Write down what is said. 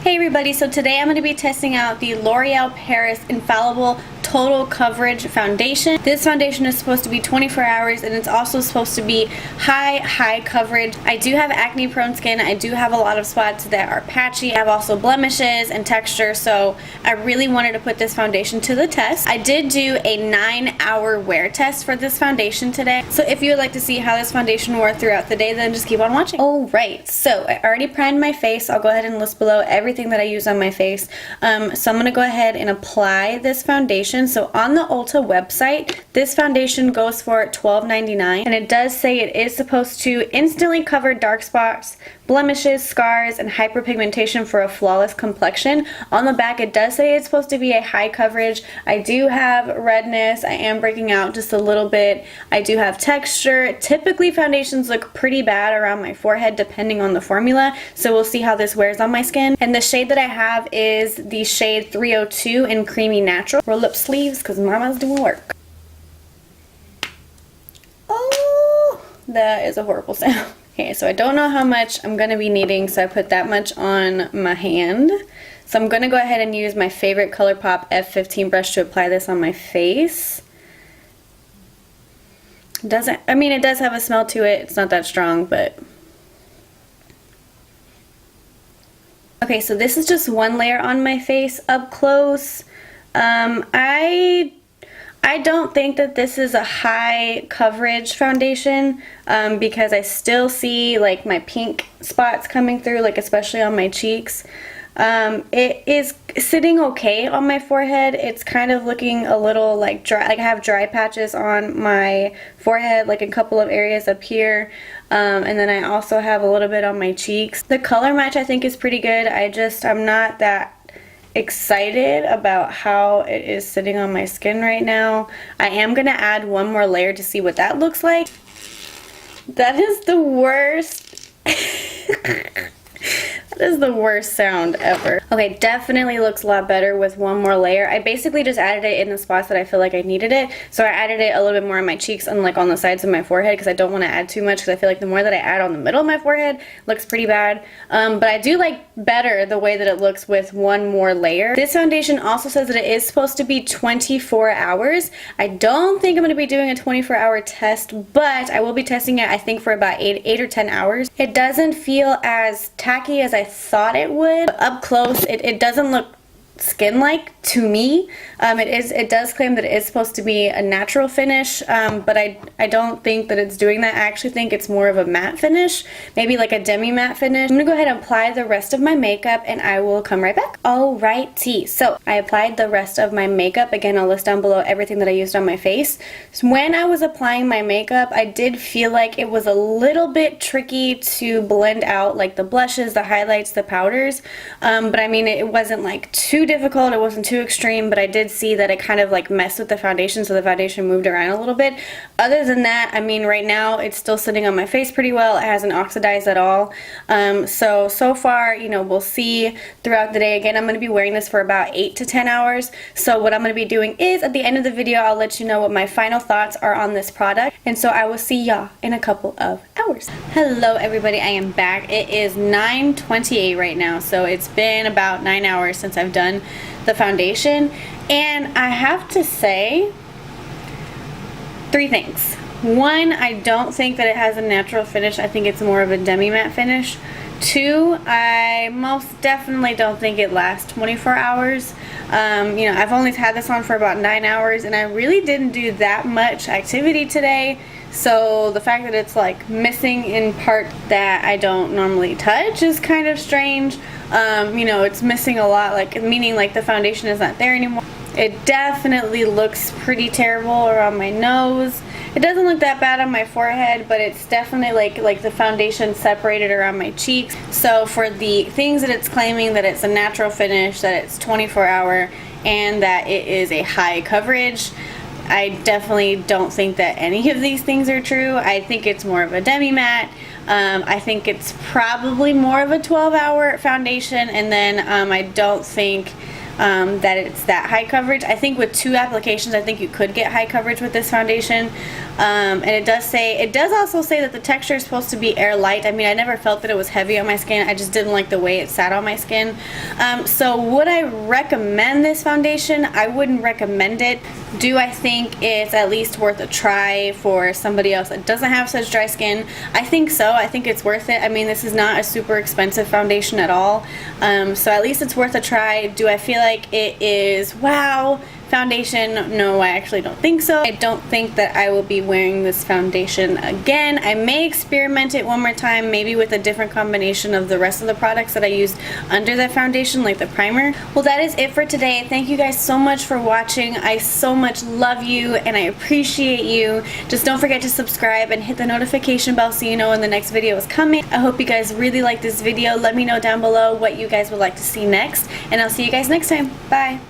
Hey everybody, so today I'm going to be testing out the L'Oreal Paris Infallible Total Coverage Foundation. This foundation is supposed to be 24 hours and it's also supposed to be high coverage. I do have acne prone skin. I do have a lot of spots that are patchy. I have also blemishes and texture, so I really wanted to put this foundation to the test. I did do a 9-hour wear test for this foundation today. So if you would like to see how this foundation wore throughout the day, then just keep on watching. Alright, so I already primed my face. I'll go ahead and list below everything that I use on my face. So I'm going to go ahead and apply this foundation. So on the Ulta website, this foundation goes for $12.99, and it does say it is supposed to instantly cover dark spots, blemishes, scars, and hyperpigmentation for a flawless complexion. On the back, it does say it's supposed to be a high coverage. I do have redness. I am breaking out just a little bit. I do have texture. Typically, foundations look pretty bad around my forehead depending on the formula, so we'll see how this wears on my skin. And the shade that I have is the shade 302 in Creamy Natural. Roll up sleeves because mama's doing work. Oh, that is a horrible sound. Okay, so I don't know how much I'm going to be needing, so I put that much on my hand. So I'm going to go ahead and use my favorite Colourpop F15 brush to apply this on my face. It does have a smell to it. It's not that strong, but... Okay, so this is just one layer on my face up close. I don't think that this is a high coverage foundation because I still see like my pink spots coming through, like especially on my cheeks. It is sitting okay on my forehead. It's kind of looking a little like dry, like I have dry patches on my forehead, like a couple of areas up here. And then I also have a little bit on my cheeks. The color match I think is pretty good. I'm not that excited about how it is sitting on my skin right now. I am going to add one more layer to see what that looks like. That is the worst. That is the worst sound ever. Okay, definitely looks a lot better with one more layer. I basically just added it in the spots that I feel like I needed it. So I added it a little bit more on my cheeks and like on the sides of my forehead because I don't want to add too much because I feel like the more that I add on the middle of my forehead, it looks pretty bad. But I do like better the way that it looks with one more layer. This foundation also says that it is supposed to be 24 hours. I don't think I'm going to be doing a 24-hour test, but I will be testing it I think for about 8 or 10 hours. It doesn't feel as tacky as I thought it would. Up close, it doesn't look skin-like to me. It does claim that it is supposed to be a natural finish, but I don't think that it's doing that. I actually think it's more of a matte finish, maybe like a demi-matte finish. I'm gonna go ahead and apply the rest of my makeup and I will come right back. Alrighty, so I applied the rest of my makeup. Again, I'll list down below everything that I used on my face. So when I was applying my makeup, I did feel like it was a little bit tricky to blend out like the blushes, the highlights, the powders, but I mean it wasn't like too difficult, it wasn't too extreme, but I did see that it kind of like messed with the foundation, so the foundation moved around a little bit. Other than that, I mean right now it's still sitting on my face pretty well. It hasn't oxidized at all. So far, you know, we'll see throughout the day. Again, I'm going to be wearing this for about 8 to 10 hours. So what I'm going to be doing is at the end of the video, I'll let you know what my final thoughts are on this product. And so I will see y'all in a couple of hours. Hello everybody, I am back. It is 9:28 right now, so it's been about 9 hours since I've done the foundation, and I have to say 3 things. One, I don't think that it has a natural finish. I think it's more of a demi-matte finish. 2, I most definitely don't think it lasts 24 hours. You know, I've only had this on for about 9 hours and I really didn't do that much activity today. So the fact that it's like missing in part that I don't normally touch is kind of strange. You know, it's missing a lot, like meaning like the foundation is not there anymore. It definitely looks pretty terrible around my nose. It doesn't look that bad on my forehead, but it's definitely like the foundation separated around my cheeks. So for the things that it's claiming that it's a natural finish, that it's 24-hour, and that it is a high coverage, I definitely don't think that any of these things are true. I think it's more of a demi-matte. I think it's probably more of a 12-hour foundation, and then I don't think that it's that high coverage. I think with 2 applications, I think you could get high coverage with this foundation. And it does also say that the texture is supposed to be air light. I mean, I never felt that it was heavy on my skin. I just didn't like the way it sat on my skin. So would I recommend this foundation? I wouldn't recommend it. Do I think it's at least worth a try for somebody else that doesn't have such dry skin? I think so. I think it's worth it. I mean, this is not a super expensive foundation at all. So at least it's worth a try. Do I feel like it is wow foundation? No, I actually don't think so. I don't think that I will be wearing this foundation again. I may experiment it one more time, maybe with a different combination of the rest of the products that I used under that foundation, like the primer. Well, that is it for today. Thank you guys so much for watching. I so much love you and I appreciate you. Just don't forget to subscribe and hit the notification bell so you know when the next video is coming. I hope you guys really like this video. Let me know down below what you guys would like to see next, and I'll see you guys next time. Bye.